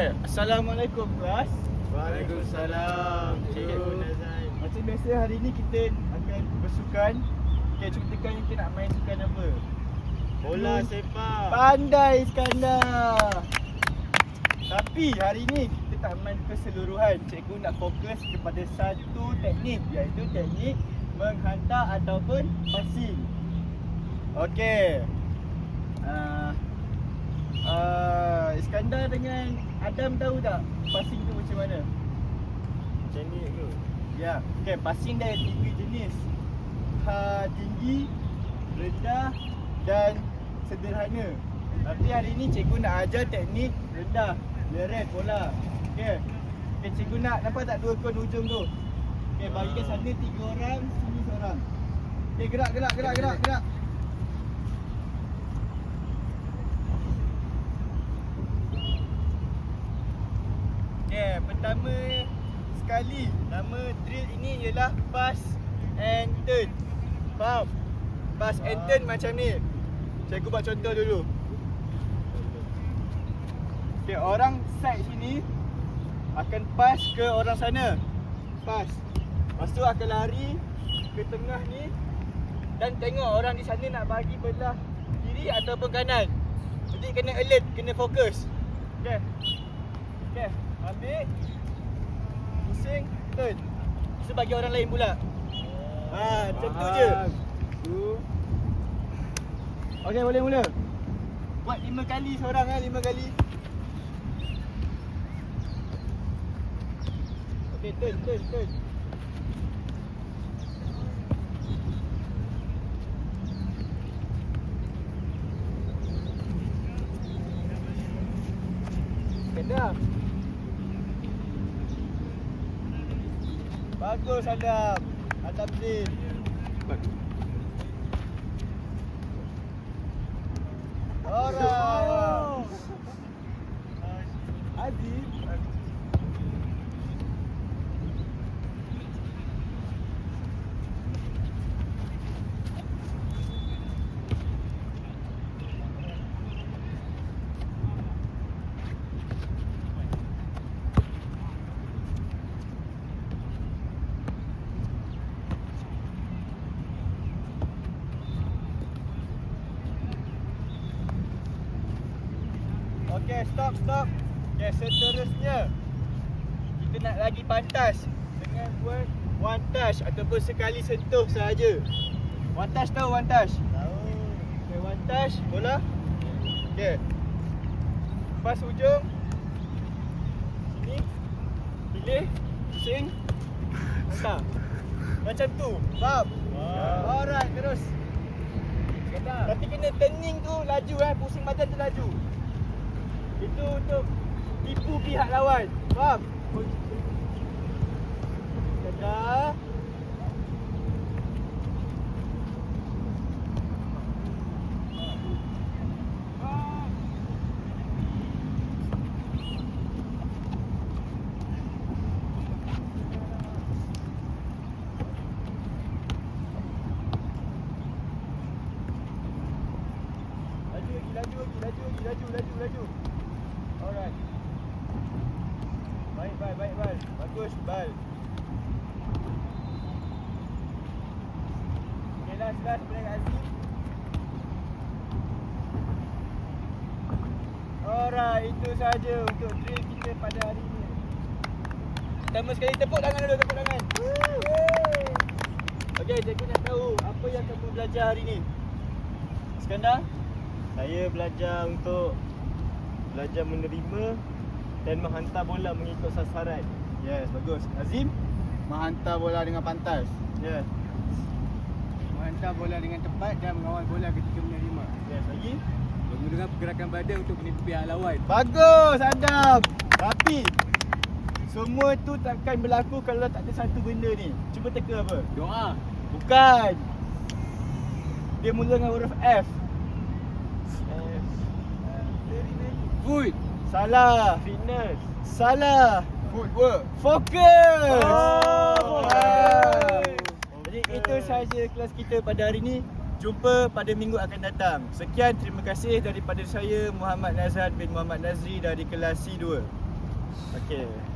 Okay, Assalamualaikum kelas. Waalaikumsalam. Cikgu Nazan. Macam biasa hari ni kita akan bersukan. Okay, cuba tekan kita nak main sukan apa? Bola sepak. Pandai Iskandar. Tapi hari ni kita tak main keseluruhan. Cikgu nak fokus kepada satu teknik, iaitu teknik menghantar ataupun passing. Okey. Iskandar dengan Adam tahu tak passing tu macam mana? Macam ni ke? Ya, okey, passing dia ada 3 jenis. Tinggi, rendah dan sederhana. Tapi hari ni cikgu nak ajar teknik rendah, leret bola. Okey. Okey, cikgu nak nampak tak dua kon hujung tu? Okey, bagikan sana 3 orang, sini seorang. Okey, gerak. Okay, pertama sekali nama drill ini ialah pass and turn. Faham? Pass and turn macam ni. Cikgu buat contoh dulu. Okay, orang side sini akan pass ke orang sana. Pass. Lepas tu akan lari ke tengah ni dan tengok orang di sana nak bagi belah kiri ataupun kanan. Jadi kena alert, kena fokus. Okay. Okay. Ambil, pusing, turn. Lepas tu bagi orang lain pula. Macam tu je. Okey, boleh mula. Buat 5 kali seorang 5 kali. Okey, turn. Dah. Bagus Adam. Adam Zin. Alright. Aziz. Okay, stop. Okay, seterusnya kita nak lagi pantas dengan buat one touch ataupun sekali sentuh sahaja. One touch tahu one touch? Tahu. Okay, one touch bola. Okay. Pas hujung. Sini. Pilih. Pusing. Hantar. Macam tu. Faham? Alright, terus. Tapi kena turning tu laju pusing badan tu laju. Itu untuk tipu pihak lawan. Faham? Dadah. Laju. Alright. Baik, Bal. Bagus, Bal. Okay, last Black Aziz. Alright, itu sahaja untuk drill kita pada hari ini. Pertama sekali tepuk tangan dulu, Okay, cikgu nak tahu apa yang kamu belajar hari ini. Iskandar? Saya belajar untuk menerima dan menghantar bola mengikut sasaran. Yes, bagus. Azim, menghantar bola dengan pantas. Yes. Menghantar bola dengan tepat dan mengawal bola ketika menerima. Yes, lagi. Menggunakan pergerakan badan untuk menipu pihak lawan. Bagus, Adam. Tapi semua tu takkan berlaku kalau tak ada satu benda ni. Cuba teka apa? Doa. Bukan. Dia mula dengan huruf F. Food. Salah. Fitness. Salah. Footwork. Fokus. Fokus. Jadi itu sahaja kelas kita pada hari ini. Jumpa pada minggu akan datang. Sekian, terima kasih daripada saya Muhammad Nazhan bin Muhammad Nazri dari kelas C2. Okey.